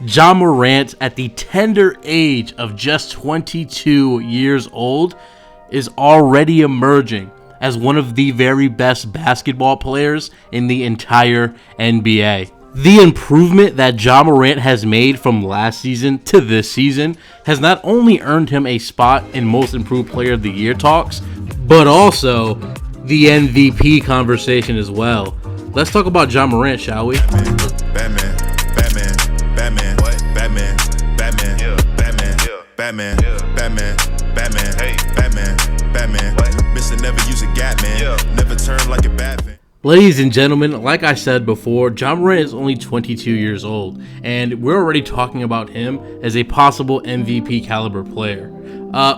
Ja Morant, at the tender age of just 22 years old, is already emerging as one of the very best basketball players in the entire NBA. The improvement that Ja Morant has made from last season to this season has not only earned him a spot in Most Improved Player of the Year talks, but also the MVP conversation as well. Let's talk about Ja Morant, shall we? Batman, what? Batman, yeah. Batman, hey, Batman, what? Mr. Never use a gap, man, yeah. Never turn like a Batman. Ladies and gentlemen, like I said before, Ja Morant is only 22 years old, and we're already talking about him as a possible MVP caliber player.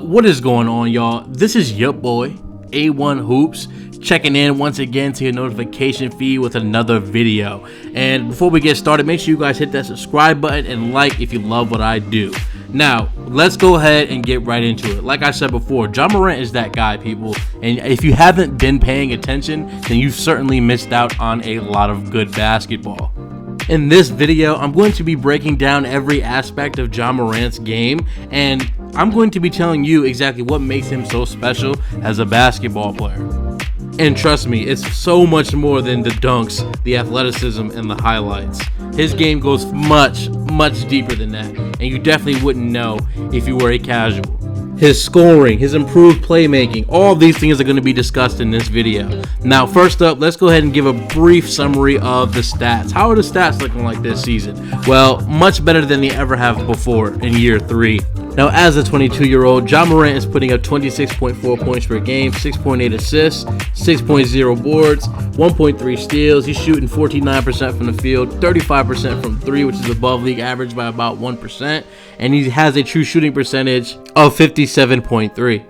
What is going on, y'all? This is your boy, A1 Hoops, checking in once again to your notification feed with another video. And before we get started, make sure you guys hit that subscribe button and like if you love what I do. Now, let's go ahead and get right into it. Like I said before, Ja Morant is that guy, people. And if you haven't been paying attention, then you've certainly missed out on a lot of good basketball. In this video, I'm going to be breaking down every aspect of Ja Morant's game, and I'm going to be telling you exactly what makes him so special as a basketball player. And trust me, it's so much more than the dunks, the athleticism, and the highlights. His game goes much, much deeper than that, and you definitely wouldn't know if you were a casual. His scoring, his improved playmaking, all these things are going to be discussed in this video. Now, first up, let's go ahead and give a brief summary of the stats. How are the stats looking like this season? Well, much better than they ever have before in year 3. Now, as a 22-year-old, Ja Morant is putting up 26.4 points per game, 6.8 assists, 6.0 boards, 1.3 steals. He's shooting 49% from the field, 35% from 3, which is above league average by about 1%, and he has a true shooting percentage of 57.3.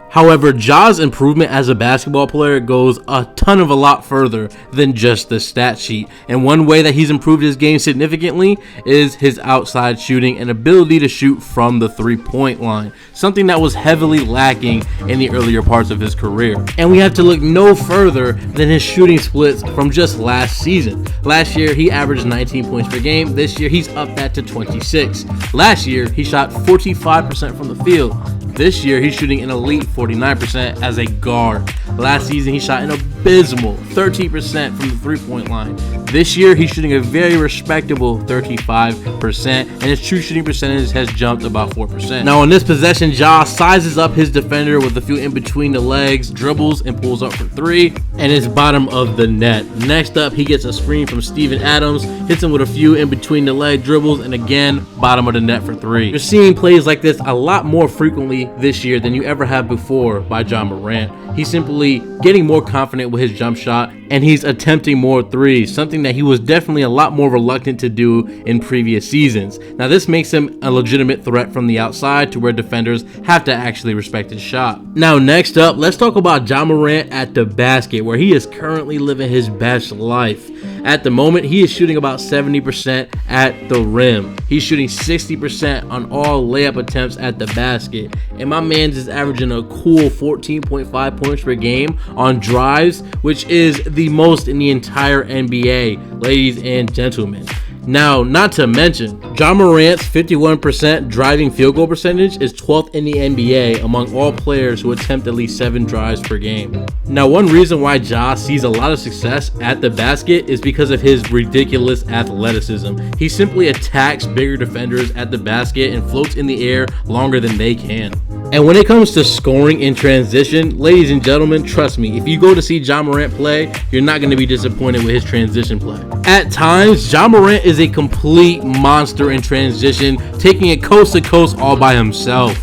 However, Ja's improvement as a basketball player goes a lot further than just the stat sheet. And one way that he's improved his game significantly is his outside shooting and ability to shoot from the three-point line, something that was heavily lacking in the earlier parts of his career. And we have to look no further than his shooting splits from just last season. Last year, he averaged 19 points per game. This year, he's upped that to 26. Last year, he shot 45% from the field. This year, he's shooting an elite 49% as a guard. Last season, he shot an abysmal 13% from the three-point line. This year, he's shooting a very respectable 35%, and his true shooting percentage has jumped about 4%. Now, on this possession, Ja sizes up his defender with a few in between the legs, dribbles, and pulls up for 3, and is bottom of the net. Next up, he gets a screen from Steven Adams, hits him with a few in between the leg dribbles, and again, bottom of the net for 3. You're seeing plays like this a lot more frequently this year than you ever have before by Ja Morant. He's simply getting more confident with his jump shot, and he's attempting more threes, something that he was definitely a lot more reluctant to do in previous seasons. Now, this makes him a legitimate threat from the outside to where defenders have to actually respect his shot. Now, next up, let's talk about Ja Morant at the basket, where he is currently living his best life. At the moment, he is shooting about 70% at the rim. He's shooting 60% on all layup attempts at the basket. And my man's is averaging a cool 14.5 points per game on drives, which is the most in the entire NBA, ladies and gentlemen. Now, not to mention, Ja Morant's 51% driving field goal percentage is 12th in the NBA among all players who attempt at least 7 drives per game. Now, one reason why Ja sees a lot of success at the basket is because of his ridiculous athleticism. He simply attacks bigger defenders at the basket and floats in the air longer than they can. And when it comes to scoring in transition, ladies and gentlemen, trust me, if you go to see Ja Morant play, you're not going to be disappointed with his transition play. At times, Ja Morant is a complete monster in transition, taking it coast to coast all by himself.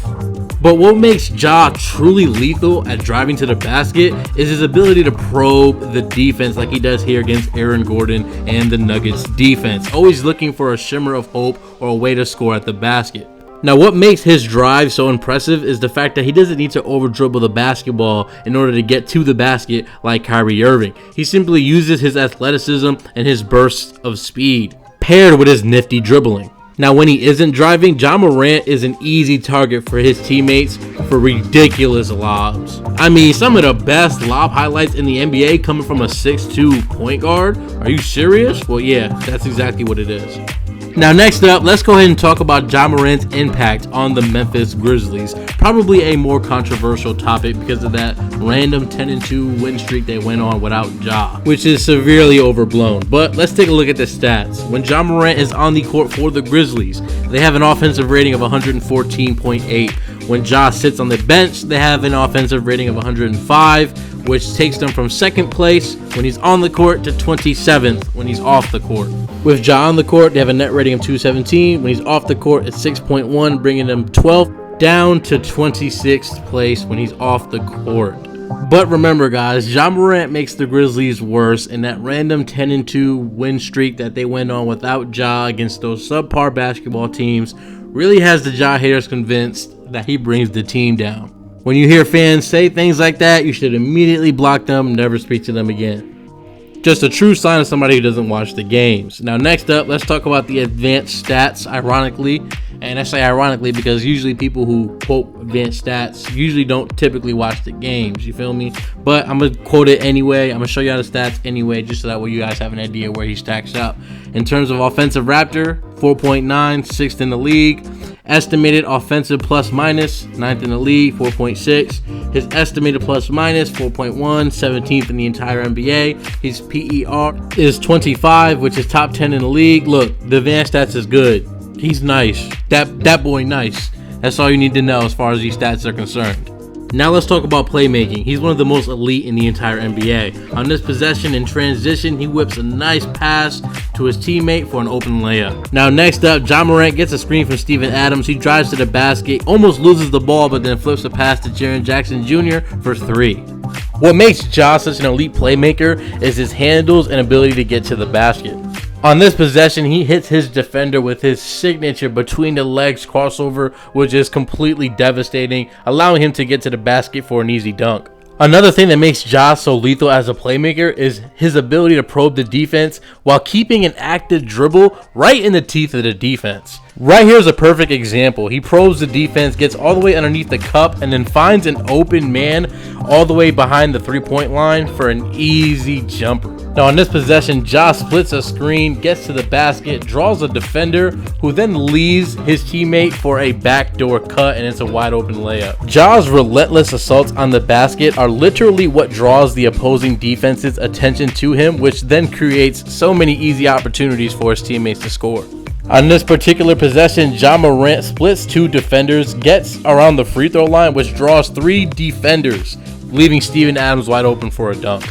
But what makes Ja truly lethal at driving to the basket is his ability to probe the defense like he does here against Aaron Gordon and the Nuggets defense, always looking for a shimmer of hope or a way to score at the basket. Now, what makes his drive so impressive is the fact that he doesn't need to over dribble the basketball in order to get to the basket like Kyrie Irving. He simply uses his athleticism and his bursts of speed, paired with his nifty dribbling. Now, when he isn't driving, Ja Morant is an easy target for his teammates for ridiculous lobs. I mean, some of the best lob highlights in the NBA coming from a 6'2" point guard. Are you serious? Well, yeah, that's exactly what it is. Now next up, let's go ahead and talk about Ja Morant's impact on the Memphis Grizzlies. Probably a more controversial topic because of that random 10-2 win streak they went on without Ja, which is severely overblown. But let's take a look at the stats. When Ja Morant is on the court for the Grizzlies, they have an offensive rating of 114.8. When Ja sits on the bench, they have an offensive rating of 105, which takes them from second place when he's on the court to 27th when he's off the court. With Ja on the court, they have a net rating of 217. When he's off the court, it's 6.1, bringing them 12th down to 26th place when he's off the court. But remember, guys, Ja Morant makes the Grizzlies worse, and that random 10-2 win streak that they went on without Ja against those subpar basketball teams really has the Ja haters convinced that he brings the team down. When you hear fans say things like that, you should immediately block them and never speak to them again. Just a true sign of somebody who doesn't watch the games. Now next up, let's talk about the advanced stats, ironically. And I say ironically because usually people who quote advanced stats usually don't typically watch the games, you feel me? But I'm going to quote it anyway. I'm going to show you how the stats anyway, just so that way you guys have an idea where he stacks up. In terms of offensive Raptor, 4.9, sixth in the league. Estimated offensive plus minus, 9th in the league, 4.6. His estimated plus minus, 4.1, 17th in the entire NBA. His PER is 25, which is top 10 in the league. Look, the advanced stats is good. He's nice. That boy nice. That's all you need to know as far as these stats are concerned. Now let's talk about playmaking. He's one of the most elite in the entire NBA. On this possession in transition, he whips a nice pass to his teammate for an open layup. Now next up, Ja Morant gets a screen from Steven Adams. He drives to the basket, almost loses the ball, but then flips a pass to Jaren Jackson Jr. for 3. What makes Ja such an elite playmaker is his handles and ability to get to the basket. On this possession, he hits his defender with his signature between the legs crossover, which is completely devastating, allowing him to get to the basket for an easy dunk. Another thing that makes Ja so lethal as a playmaker is his ability to probe the defense while keeping an active dribble right in the teeth of the defense. Right here is a perfect example. He probes the defense, gets all the way underneath the cup, and then finds an open man all the way behind the three-point line for an easy jumper. Now on this possession, Ja splits a screen, gets to the basket, draws a defender, who then leaves his teammate for a backdoor cut, and it's a wide open layup. Ja's relentless assaults on the basket are literally what draws the opposing defense's attention to him, which then creates so many easy opportunities for his teammates to score. On this particular possession, Ja Morant splits 2 defenders, gets around the free throw line, which draws 3 defenders, leaving Steven Adams wide open for a dunk.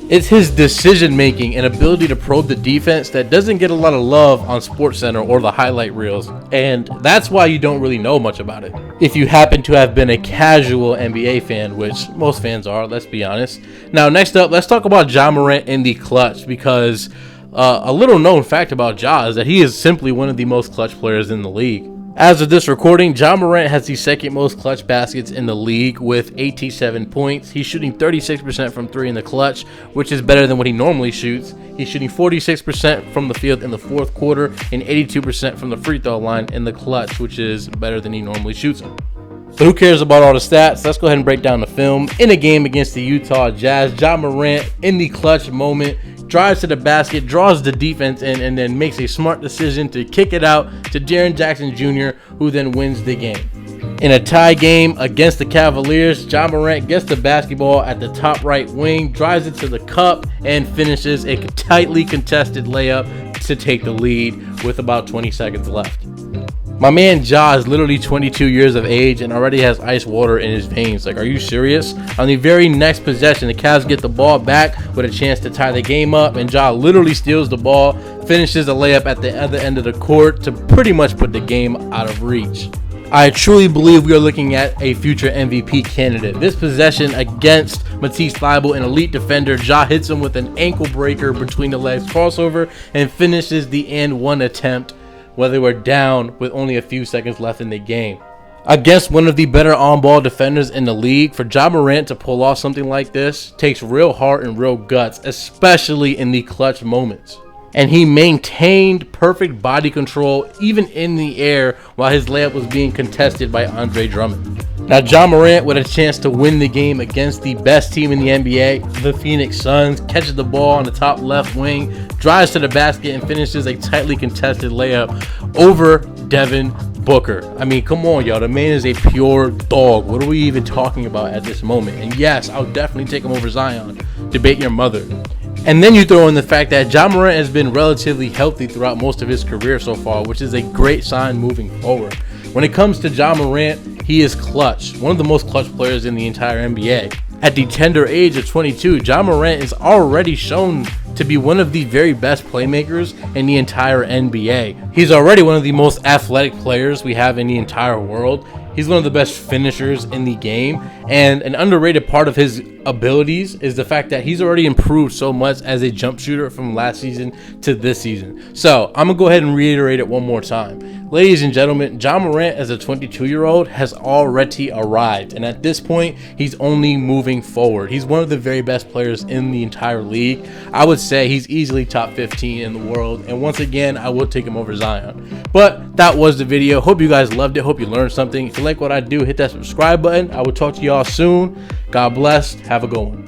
It's his decision making and ability to probe the defense that doesn't get a lot of love on SportsCenter or the highlight reels, and that's why you don't really know much about it. If you happen to have been a casual NBA fan, which most fans are, let's be honest. Now next up, let's talk about Ja Morant in the clutch, because a little known fact about Ja is that he is simply one of the most clutch players in the league. As of this recording, Ja Morant has the second most clutch baskets in the league with 87 points. He's shooting 36% from 3 in the clutch, which is better than what he normally shoots. He's shooting 46% from the field in the fourth quarter and 82% from the free throw line in the clutch, which is better than he normally shoots them. So who cares about all the stats? Let's go ahead and break down the film. In a game against the Utah Jazz, Ja Morant in the clutch moment drives to the basket, draws the defense in, and then makes a smart decision to kick it out to Jaren Jackson Jr., who then wins the game. In a tie game against the Cavaliers, Ja Morant gets the basketball at the top right wing, drives it to the cup, and finishes a tightly contested layup to take the lead with about 20 seconds left. My man Ja is literally 22 years of age and already has ice water in his veins. Like, are you serious? On the very next possession, the Cavs get the ball back with a chance to tie the game up, and Ja literally steals the ball, finishes a layup at the other end of the court to pretty much put the game out of reach. I truly believe we are looking at a future MVP candidate. This possession against Matisse Thybulle, an elite defender, Ja hits him with an ankle breaker between the legs crossover and finishes the and one attempt where they were down with only a few seconds left in the game. Against one of the better on-ball defenders in the league, for Ja Morant to pull off something like this takes real heart and real guts, especially in the clutch moments. and he maintained perfect body control even in the air while his layup was being contested by Andre Drummond. Now, Ja Morant with a chance to win the game against the best team in the NBA, the Phoenix Suns, catches the ball on the top left wing, drives to the basket, and finishes a tightly contested layup over Devin Booker. I mean, come on, y'all. The man is a pure dog. What are we even talking about at this moment? And yes, I'll definitely take him over Zion. Debate your mother. And then you throw in the fact that Ja Morant has been relatively healthy throughout most of his career so far, which is a great sign moving forward. When it comes to Ja Morant, he is clutch. One of the most clutch players in the entire NBA. At the tender age of 22, Ja Morant is already shown to be one of the very best playmakers in the entire NBA. He's already one of the most athletic players we have in the entire world. He's one of the best finishers in the game, and an underrated part of his abilities is the fact that he's already improved so much as a jump shooter from last season to this season. So I'm gonna go ahead and reiterate it one more time. Ladies and gentlemen, Ja Morant as a 22-year-old has already arrived, and at this point, he's only moving forward. He's one of the very best players in the entire league. I would say he's easily top 15 in the world, and once again, I will take him over Zion. But that was the video. Hope you guys loved it. Hope you learned something. If you like what I do, hit that subscribe button. I will talk to y'all soon. God bless. Have a good one.